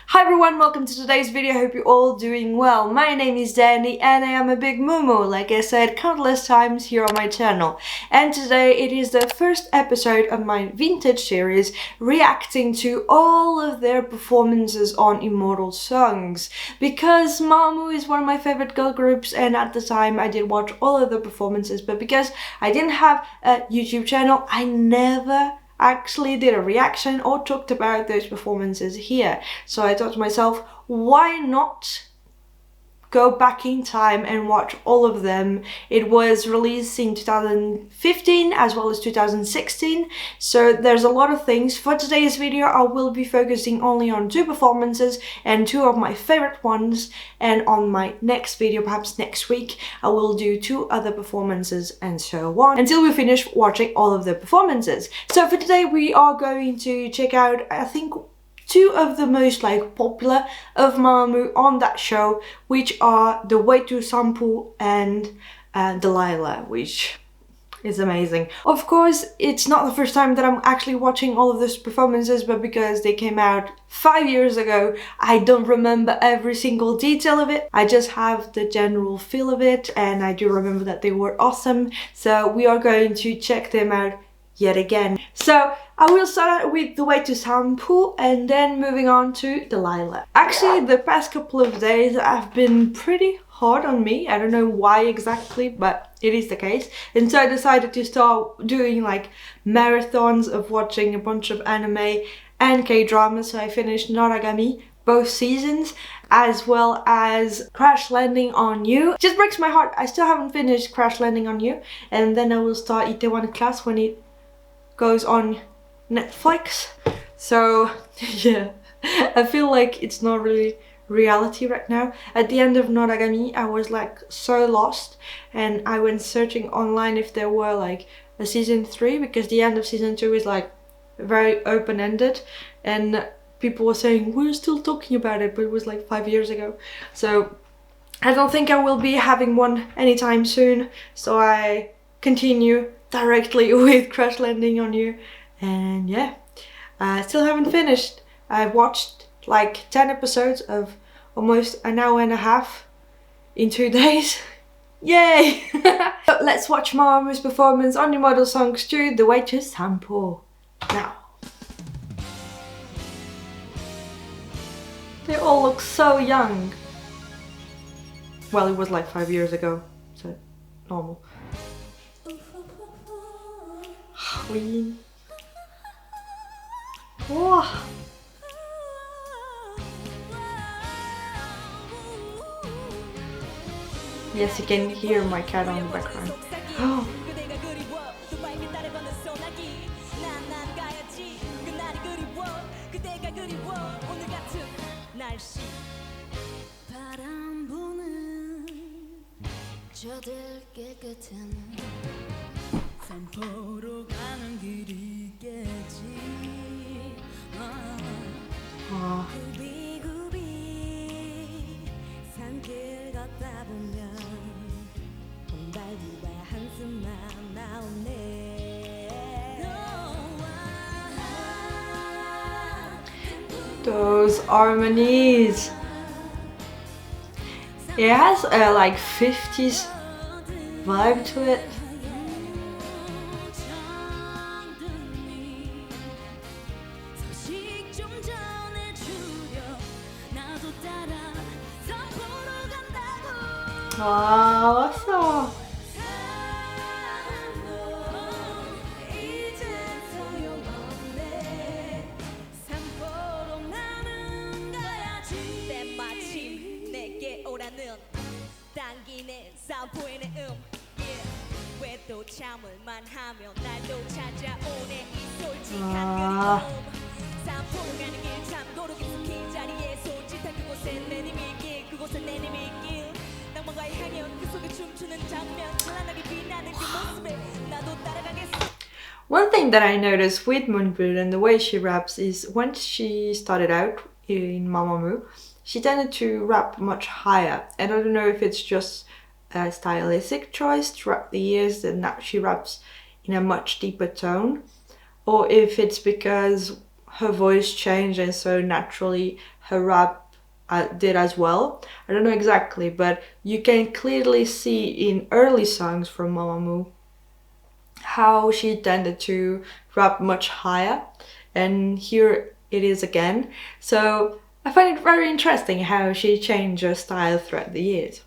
Hi everyone, welcome to today's video. Hope you're all doing well. My name is Danny and I am a big Momo, like I said countless times here on my channel. And today it is the first episode of my vintage series reacting to all of their performances on Immortal Songs. Because Mamamoo is one of my favorite girl groups and at the time I did watch all of the performances, but because I didn't have a YouTube channel, I never actually did a reaction or talked about those performances here. So I thought to myself, why not go back in time and watch all of them. It was released in 2015 as well as 2016, so there's a lot of things. For today's video I will be focusing only on two performances and two of my favorite ones, and on my next video, perhaps next week, I will do two other performances and so on until we finish watching all of the performances. So for today we are going to check out, I think, two of the most popular of Mamamoo on that show, which are The Way to Sampo and Delilah, which is amazing. Of course, it's not the first time that I'm actually watching all of those performances, but because they came out 5 years ago, I don't remember every single detail of it. I just have the general feel of it, and I do remember that they were awesome. So we are going to check them out yet again. So I will start out with The Way to Sampo and then moving on to Delilah. Actually, the past couple of days have been pretty hard on me. I don't know why exactly, but it is the case. And so I decided to start doing marathons of watching a bunch of anime and K-dramas. So I finished Noragami, both seasons, as well as Crash Landing on You. It just breaks my heart. I still haven't finished Crash Landing on You, and then I will start Itaewon Class when it goes on Netflix. So yeah, I feel like it's not really reality right now. At the end of Noragami I was so lost, and I went searching online if there were a season 3, because the end of season 2 is very open-ended, and people were saying we're still talking about it, but it was 5 years ago. So I don't think I will be having one anytime soon, so I continue directly with Crash Landing on You. And yeah, I still haven't finished. I've watched 10 episodes of almost an hour and a half in 2 days. Yay! So let's watch Mamamoo's performance on Immortal Songs 2, The Way to Sampo. Now. They all look so young. Well, it was 5 years ago, so normal. Queen. Whoa. Yes, you can hear my cat on the background. Oh. Those harmonies. It has a 50s vibe to it. Wow, awesome. One thing that I noticed with Moonbird and the way she raps is when she started out in Mamamoo, she tended to rap much higher, and I don't know if it's just a stylistic choice throughout the years that now she raps in a much deeper tone, or if it's because her voice changed and so naturally her rap did as well. I don't know exactly, but you can clearly see in early songs from Mamamoo how she tended to rap much higher, and here it is again. So I find it very interesting how she changed her style throughout the years.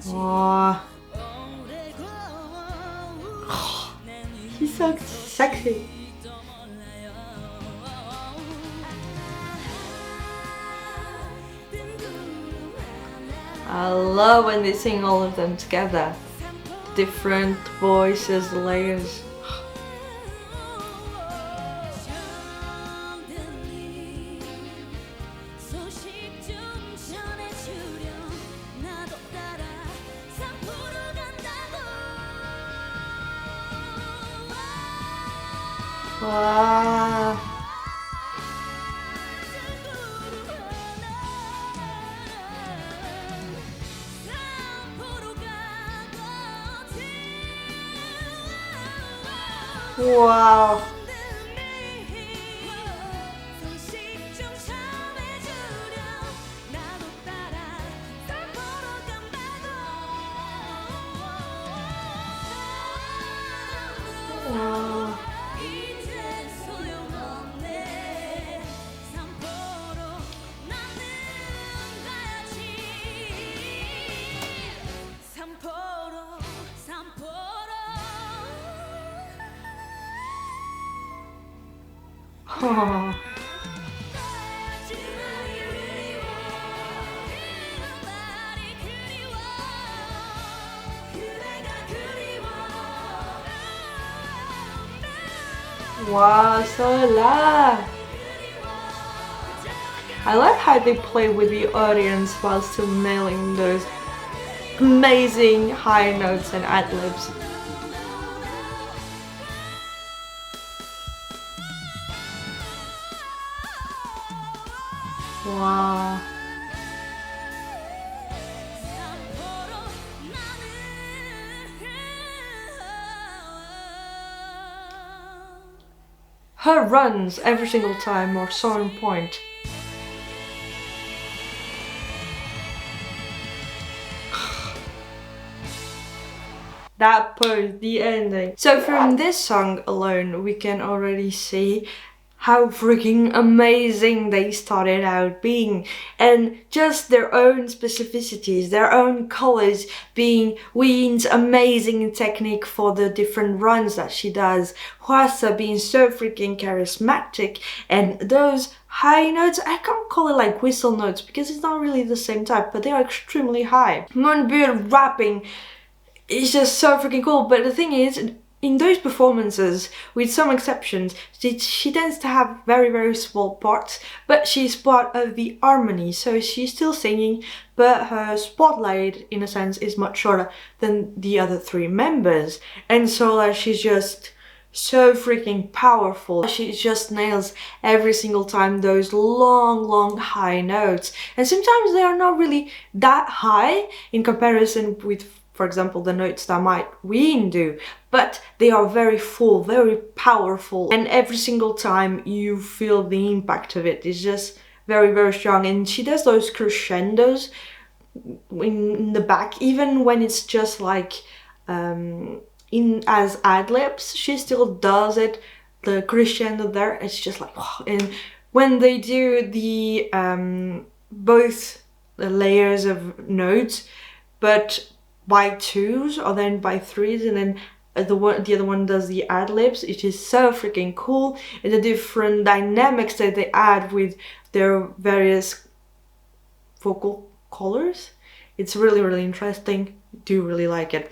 Wow. He's so sexy. I love when they sing all of them together. Different voices, layers. Wow. Wow. Wow. Oh. Wow, so loud. I like how they play with the audience while still nailing those amazing high notes and ad-libs. Wow. Her runs every single time are so on point. That pose, the ending. So from this song alone, we can already see how freaking amazing they started out being, and just their own specificities, their own colors, being Ween's amazing technique for the different runs that she does, xoxo being so freaking charismatic, and those high notes, I can't call it like whistle notes because it's not really the same type, but they are extremely high. Moonbeard rapping is just so freaking cool, but the thing is, in those performances, with some exceptions, she tends to have very, very small parts, but she's part of the harmony, so she's still singing, but her spotlight, in a sense, is much shorter than the other three members. And so she's just so freaking powerful. She just nails every single time those long high notes, and sometimes they are not really that high in comparison with, for example, the notes that Ween do, but they are very full, very powerful, and every single time you feel the impact of it. It's just very, very strong, and she does those crescendos in the back, even when it's just like in as ad-libs, she still does it, the crescendo there, it's just like wow. And when they do the both the layers of notes, but by twos or then by threes, and then the other one does the ad-libs, it is so freaking cool, and the different dynamics that they add with their various vocal colors. It's really, really interesting. I do really like it.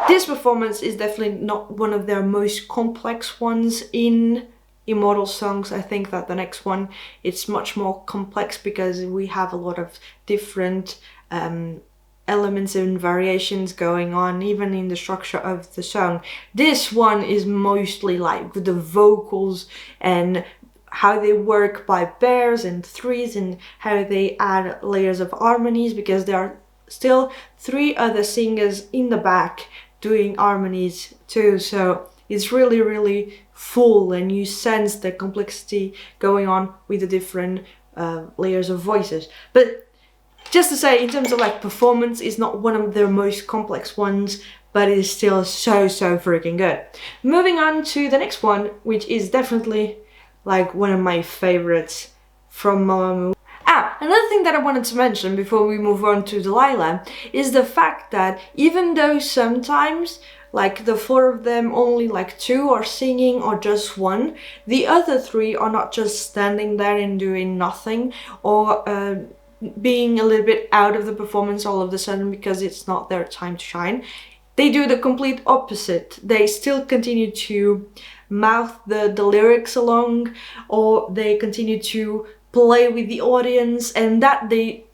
This performance is definitely not one of their most complex ones in Immortal Songs. I think that the next one, it's much more complex because we have a lot of different elements and variations going on, even in the structure of the song. This one is mostly like the vocals and how they work by pairs and threes, and how they add layers of harmonies, because there are still 3 other singers in the back doing harmonies too. So it's really, really full, and you sense the complexity going on with the different layers of voices. But just to say, in terms of like performance, it's not one of their most complex ones, but it is still so freaking good. Moving on to the next one, which is definitely like one of my favorites from Mamamoo. Another thing that I wanted to mention before we move on to Delilah is the fact that even though sometimes like the 4 of them, only like 2 are singing or just 1, the other 3 are not just standing there and doing nothing, or being a little bit out of the performance all of a sudden because it's not their time to shine. They do the complete opposite. They still continue to mouth the lyrics along, or they continue to play with the audience, and that they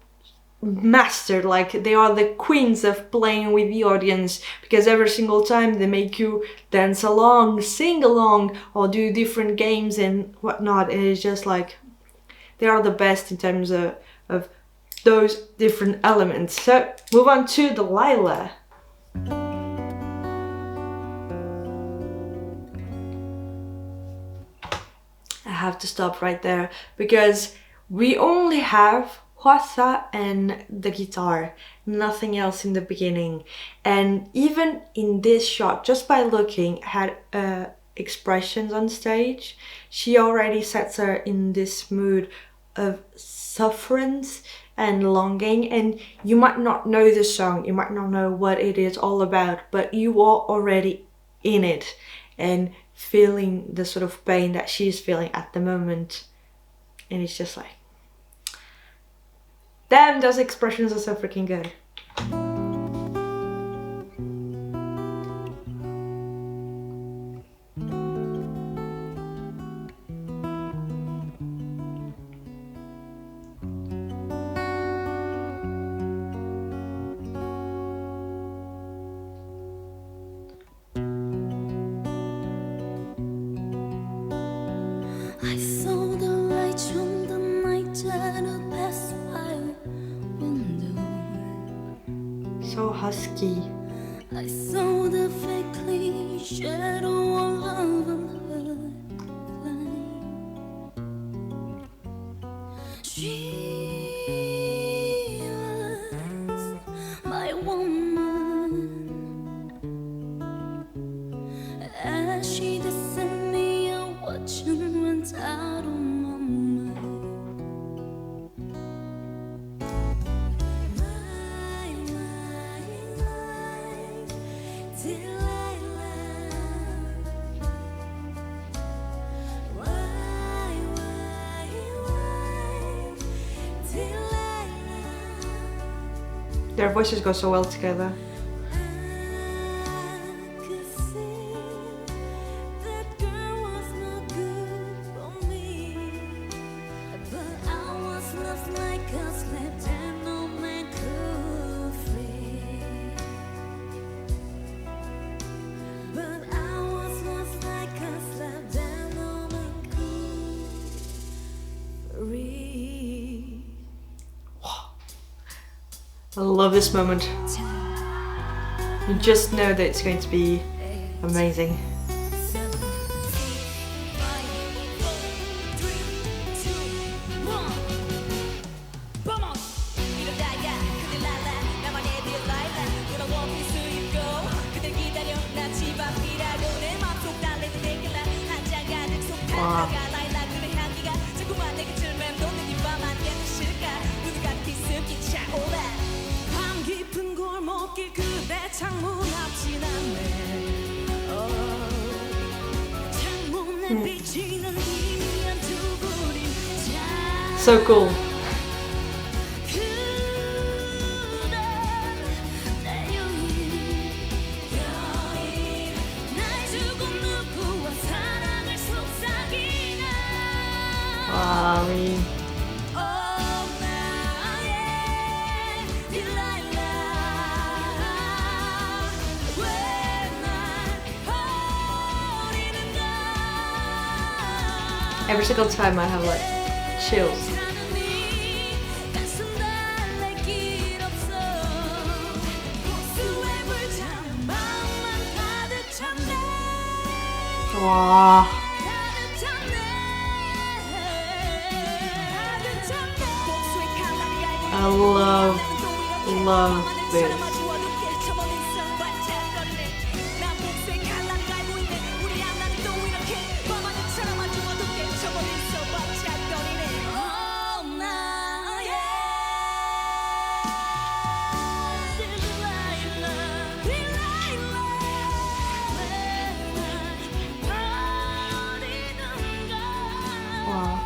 mastered. Like, they are the queens of playing with the audience, because every single time they make you dance along, sing along, or do different games and whatnot. And it's just like, they are the best in terms of those different elements. So move on to Delilah. I have to stop right there because we only have xoxo and the guitar, nothing else in the beginning. And even in this shot, just by looking at expressions on stage, she already sets her in this mood of sufferance and longing. And you might not know the song, you might not know what it is all about, but you are already in it and feeling the sort of pain that she's feeling at the moment. And it's just like, damn, those expressions are so freaking good. I saw the light from the night shadow pass by window. So husky. I saw the fake shadow of love on her line. She was my woman. As she descended me, I watched her went out of my mind. Their voices go so well together. I love this moment. You just know that it's going to be amazing. Wow. So cool. Wow, I mean, Every single time I have like chills. Wow. I love this. Wow.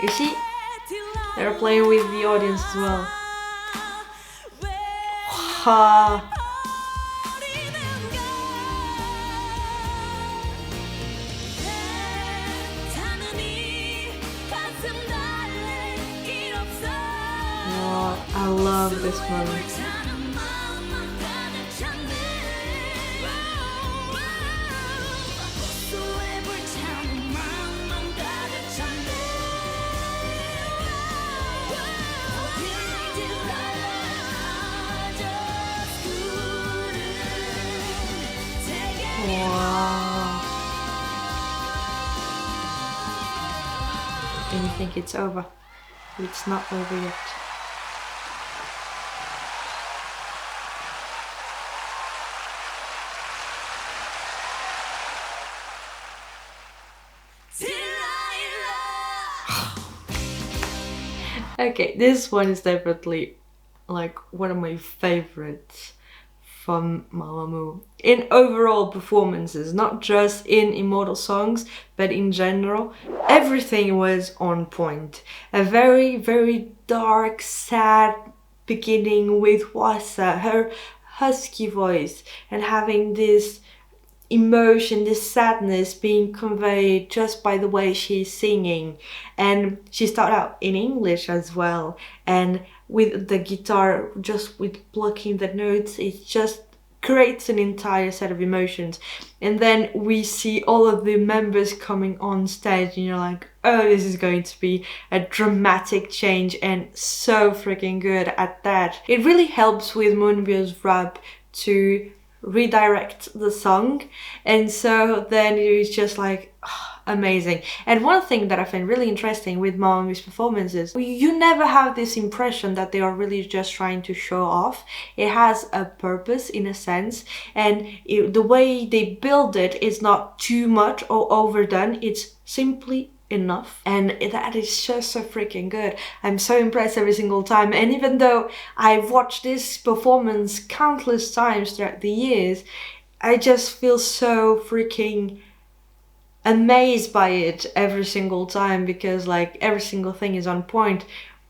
You see, they're playing with the audience as well. Ha. Wow, I love this moment. Wow. And you think it's over, but it's not over yet. Okay, this one is definitely like one of my favorites from Mamamoo in overall performances, not just in Immortal Songs, but in general. Everything was on point. A very, very dark, sad beginning with Wasa, her husky voice, and having this emotion, this sadness being conveyed just by the way she's singing. And she started out in English as well, and with the guitar, just with plucking the notes, it just creates an entire set of emotions. And then we see all of the members coming on stage and you're like, oh, this is going to be a dramatic change, and so freaking good at that. It really helps with Moonbyo's rap to redirect the song, and so then it's just like amazing. And one thing that I find really interesting with Mamamoo's performances, you never have this impression that they are really just trying to show off. It has a purpose in a sense, and the way they build it is not too much or overdone. It's simply enough, and that is just so freaking good. I'm so impressed every single time, and even though I've watched this performance countless times throughout the years, I just feel so freaking amazed by it every single time, because like every single thing is on point.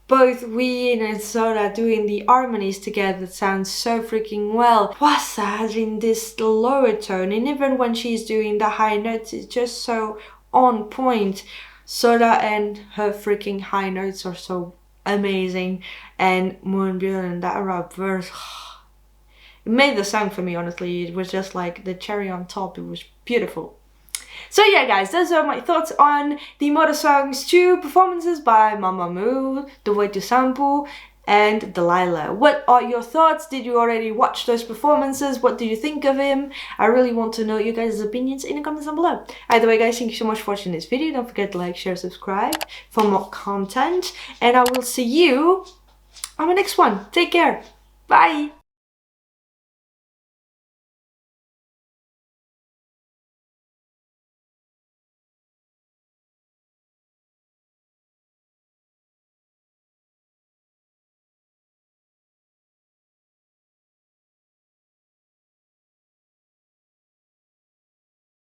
Both Win and Soda doing the harmonies together sounds so freaking well. Wasa having this lower tone, and even when she's doing the high notes, it's just so on point. Soda and her freaking high notes are so amazing, and Moonbyo and that rap verse, it made the song for me, honestly. It was just like the cherry on top. It was beautiful. So yeah guys, those are my thoughts on the Immortal Songs 2 performances by Mamamoo, The Way to Sampo, and Delilah. What are your thoughts? Did you already watch those performances? What do you think of him? I really want to know your guys' opinions in the comments down below. Either way guys, thank you so much for watching this video. Don't forget to like, share, subscribe for more content, and I will see you on the next one. Take care. Bye.